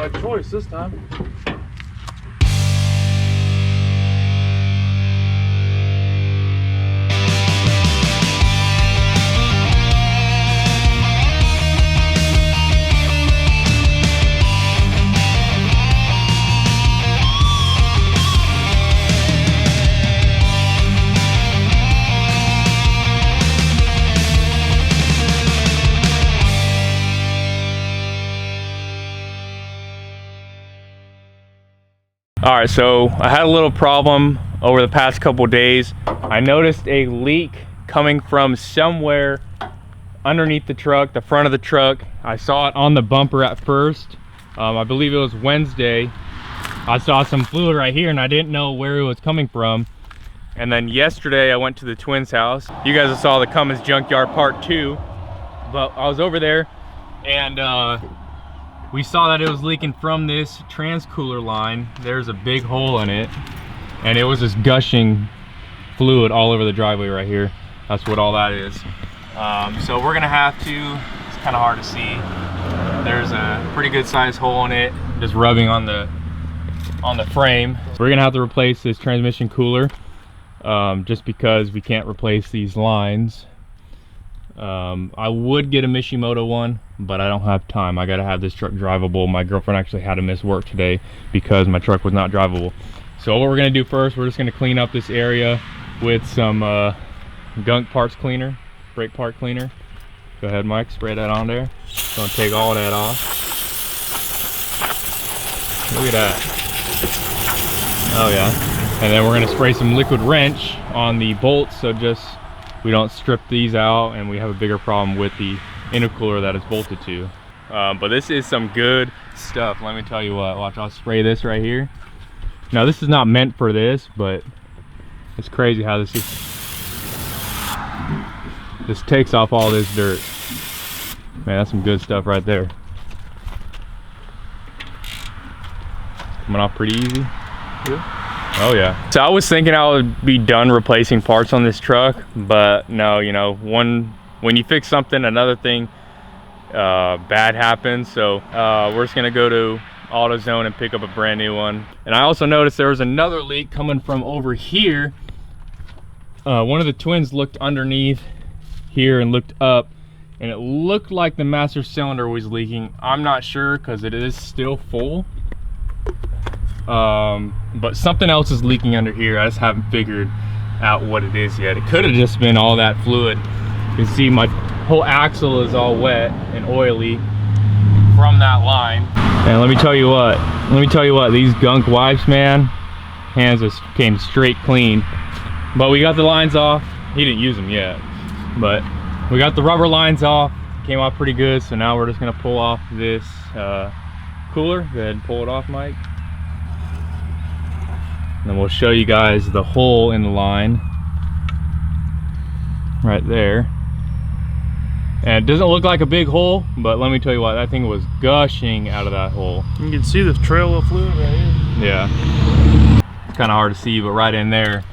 by choice this time. All right, so I had a little problem over the past couple days. I noticed a leak coming from somewhere underneath the truck, the front of the truck. I saw it on the bumper at first. I believe it was Wednesday. I saw some fluid right here and I didn't know where it was coming from. And then yesterday I went to the twins' house. You guys saw the Cummins junkyard part 2, but I was over there and we saw that it was leaking from this trans cooler line. There's a big hole in it and it was just gushing fluid all over the driveway right here. That's what all that is. So we're gonna have to, it's kind of hard to see. There's a pretty good sized hole in it, just rubbing on the frame. We're gonna have to replace this transmission cooler just because we can't replace these lines. I would get a Mishimoto one, but I don't have time. I gotta have this truck drivable. My girlfriend actually had to miss work today because my truck was not drivable. So what we're gonna do first, we're just gonna clean up this area with some gunk parts cleaner, brake part cleaner. Go ahead, Mike, spray that on there. Gonna take all that off. Look at that. Oh yeah. And then we're gonna spray some liquid wrench on the bolts, so just we don't strip these out and we have a bigger problem with the intercooler that it's bolted to. But this is some good stuff. Let me tell you what, watch, I'll spray this right here. Now this is not meant for this, but it's crazy how this takes off all this dirt. Man, that's some good stuff right there. Coming off pretty easy. Yeah. Oh yeah. So I was thinking I would be done replacing parts on this truck, but no, you know, when you fix something, another thing bad happens. So we're just gonna go to AutoZone and pick up a brand new one. And I also noticed there was another leak coming from over here. One of the twins looked underneath here and looked up, and it looked like the master cylinder was leaking. I'm not sure because it is still full. But something else is leaking under here. I just haven't figured out what it is yet. It could have just been all that fluid. You can see my whole axle is all wet and oily from that line. And let me tell you what, these gunk wipes, man, hands just came straight clean. But we got the lines off. He didn't use them yet, but we got the rubber lines off. Came off pretty good. So now we're just gonna pull off this cooler. Go ahead and pull it off, Mike. And then we'll show you guys the hole in the line right there. And it doesn't look like a big hole, but let me tell you what, that thing was gushing out of that hole. You can see the trail of fluid right here. Yeah. It's kind of hard to see, but right in there,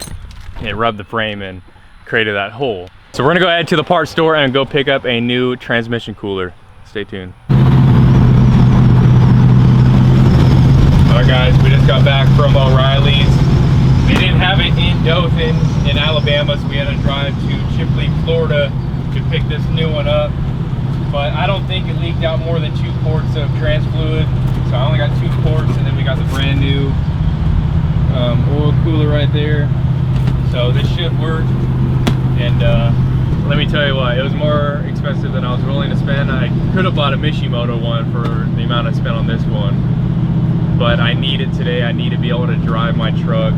it rubbed the frame and created that hole. So we're gonna go ahead to the parts store and go pick up a new transmission cooler. Stay tuned. Alright guys, we just got back from O'Reilly's. They didn't have it in Dothan in Alabama, so we had to drive to Chipley, Florida to pick this new one up. But I don't think it leaked out more than 2 quarts of trans fluid. So I only got 2 quarts, and then we got the brand new oil cooler right there. So this should work. And let me tell you what, it was more expensive than I was willing to spend. I could have bought a Mishimoto one for the amount I spent on this one, but I need it today. I need to be able to drive my truck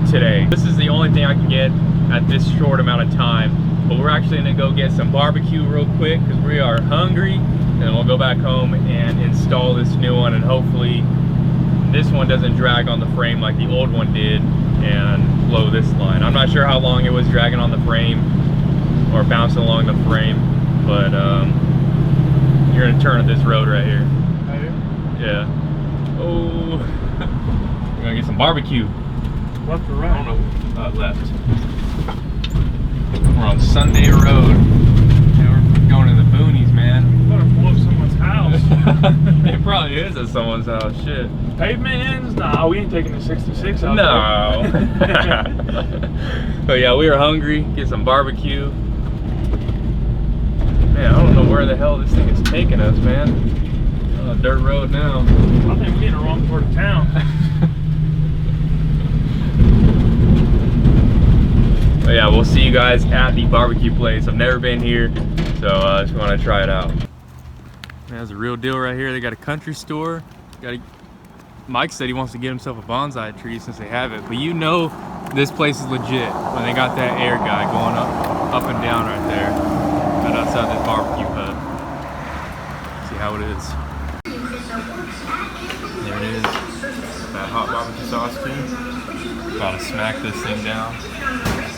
today. This is the only thing I can get at this short amount of time, but we're actually gonna go get some barbecue real quick because we are hungry, and then we'll go back home and install this new one, and hopefully this one doesn't drag on the frame like the old one did and blow this line. I'm not sure how long it was dragging on the frame or bouncing along the frame, but you're gonna turn at this road right here. Right here? Yeah. Oh, we're gonna get some barbecue. Left or right? I don't know. Left. We're on Sunday Road. Yeah, we're going to the boonies, man. You better blow someone's house. It probably is at someone's house. Shit. Pavement ends? Nah, we ain't taking the 66 out No. But yeah, we were hungry. Get some barbecue. Man, I don't know where the hell this thing is taking us, man. On a dirt road now. I think we're in the wrong part of town. But yeah, we'll see you guys at the barbecue place. I've never been here, so I just want to try it out. That's a real deal right here. They got a country store. Mike said he wants to get himself a bonsai tree since they have it, but you know this place is legit when they got that air guy going up and down right there, right outside this barbecue hut. See how it is. There it is. That hot barbecue sauce too. Gotta smack this thing down.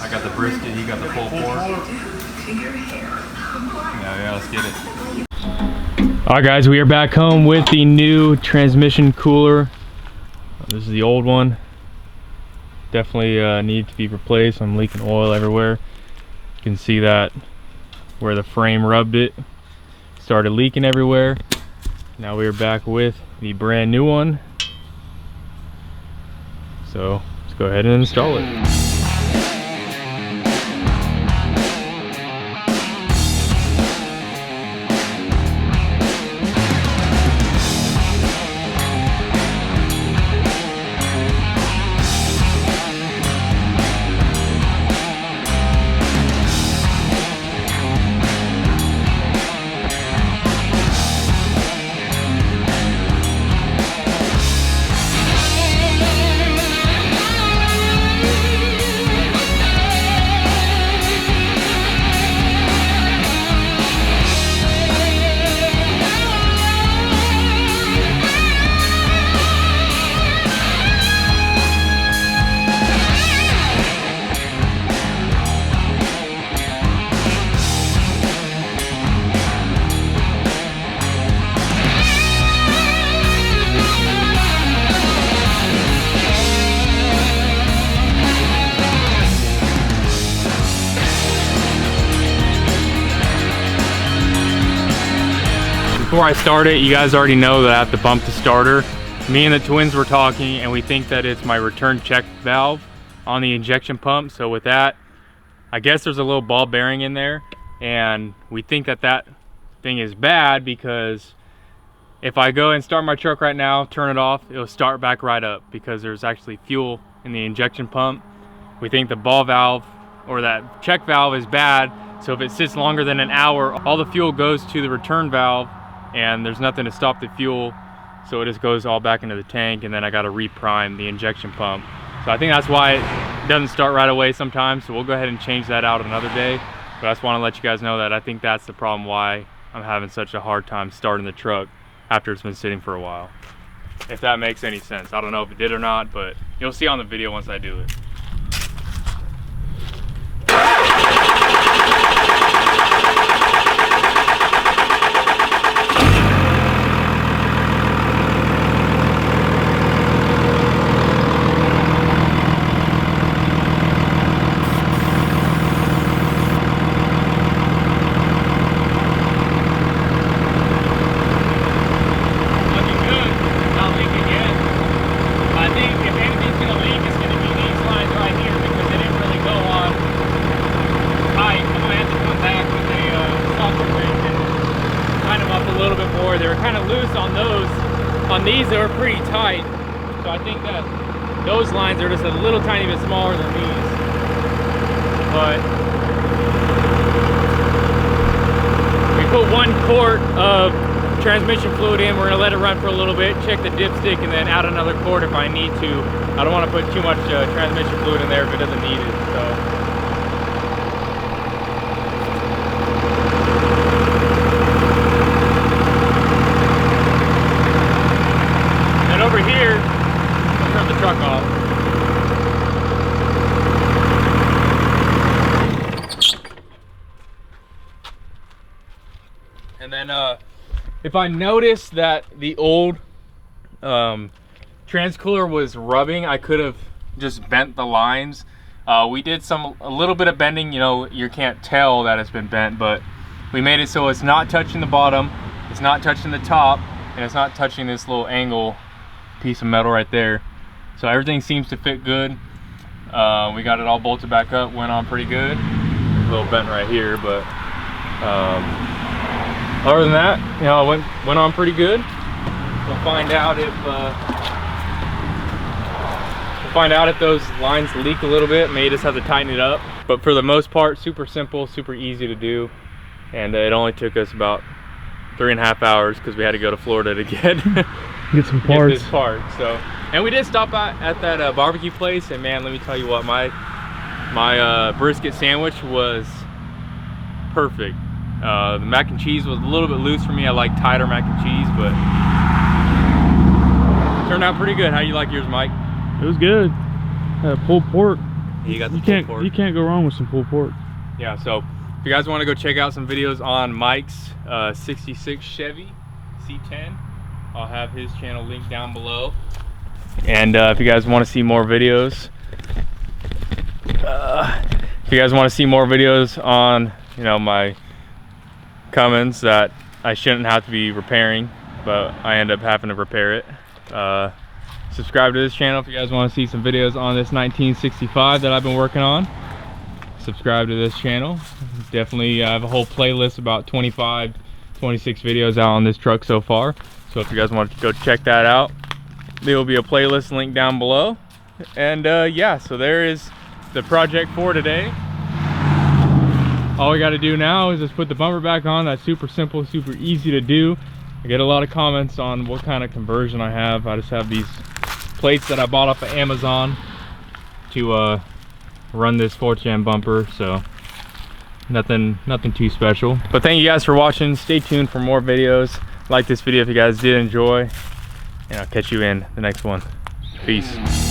I got the brisket, he got the pulled pork. Yeah, let's get it. Alright guys, we are back home with the new transmission cooler. This is the old one. Definitely need to be replaced. I'm leaking oil everywhere. You can see that where the frame rubbed it. Started leaking everywhere. Now we are back with the brand new one. So let's go ahead and install it. Before I start it, you guys already know that I have to bump the starter. Me and the twins were talking and we think that it's my return check valve on the injection pump. So with that, I guess there's a little ball bearing in there, and we think that that thing is bad because if I go and start my truck right now, turn it off, it'll start back right up because there's actually fuel in the injection pump. We think the ball valve or that check valve is bad, so if it sits longer than an hour, all the fuel goes to the return valve and there's nothing to stop the fuel, so it just goes all back into the tank, and then I got to reprime the injection pump. So I think that's why it doesn't start right away sometimes, so we'll go ahead and change that out another day. But I just want to let you guys know that I think that's the problem why I'm having such a hard time starting the truck after it's been sitting for a while. If that makes any sense. I don't know if it did or not, but you'll see on the video once I do it. They were kind of loose on those. On these, they were pretty tight. So I think that those lines are just a little tiny bit smaller than these. But we put 1 quart of transmission fluid in. We're gonna let it run for a little bit, check the dipstick, and then add another quart if I need to. I don't want to put too much transmission fluid in there if it doesn't need it. So. Over here, I'll turn the truck off. And then if I notice that the old transcooler was rubbing, I could have just bent the lines. We did a little bit of bending, you know, you can't tell that it's been bent, but we made it so it's not touching the bottom, it's not touching the top, and it's not touching this little angle piece of metal right there. So everything seems to fit good. We got it all bolted back up, went on pretty good. A little bent right here, but other than that, you know, it went on pretty good. We'll find out if those lines leak a little bit. May just have to tighten it up. But for the most part, super simple, super easy to do. And it only took us about 3.5 hours because we had to go to Florida to get some parts. Get this part. So, and we did stop at that barbecue place, and man, let me tell you what, my brisket sandwich was perfect. The mac and cheese was a little bit loose for me. I like tighter mac and cheese, but it turned out pretty good. How you like yours, Mike? It was good. Pulled pork. You got the pulled pork. You can't go wrong with some pulled pork. Yeah. So if you guys want to go check out some videos on Mike's 66 Chevy C10, I'll have his channel linked down below. And if you guys want to see more videos, on, you know, my Cummins that I shouldn't have to be repairing, but I end up having to repair it, subscribe to this channel. If you guys want to see some videos on this 1965 that I've been working on, subscribe to this channel. Definitely, I have a whole playlist, about 25, 26 videos out on this truck so far. So if you guys want to go check that out, there will be a playlist link down below. And yeah, so there is the project for today. All we got to do now is just put the bumper back on. That's super simple, super easy to do. I get a lot of comments on what kind of conversion I have. I just have these plates that I bought off of Amazon to run this 4th gen bumper, so nothing too special. But thank you guys for watching. Stay tuned for more videos. Like this video if you guys did enjoy, and I'll catch you in the next one. Peace.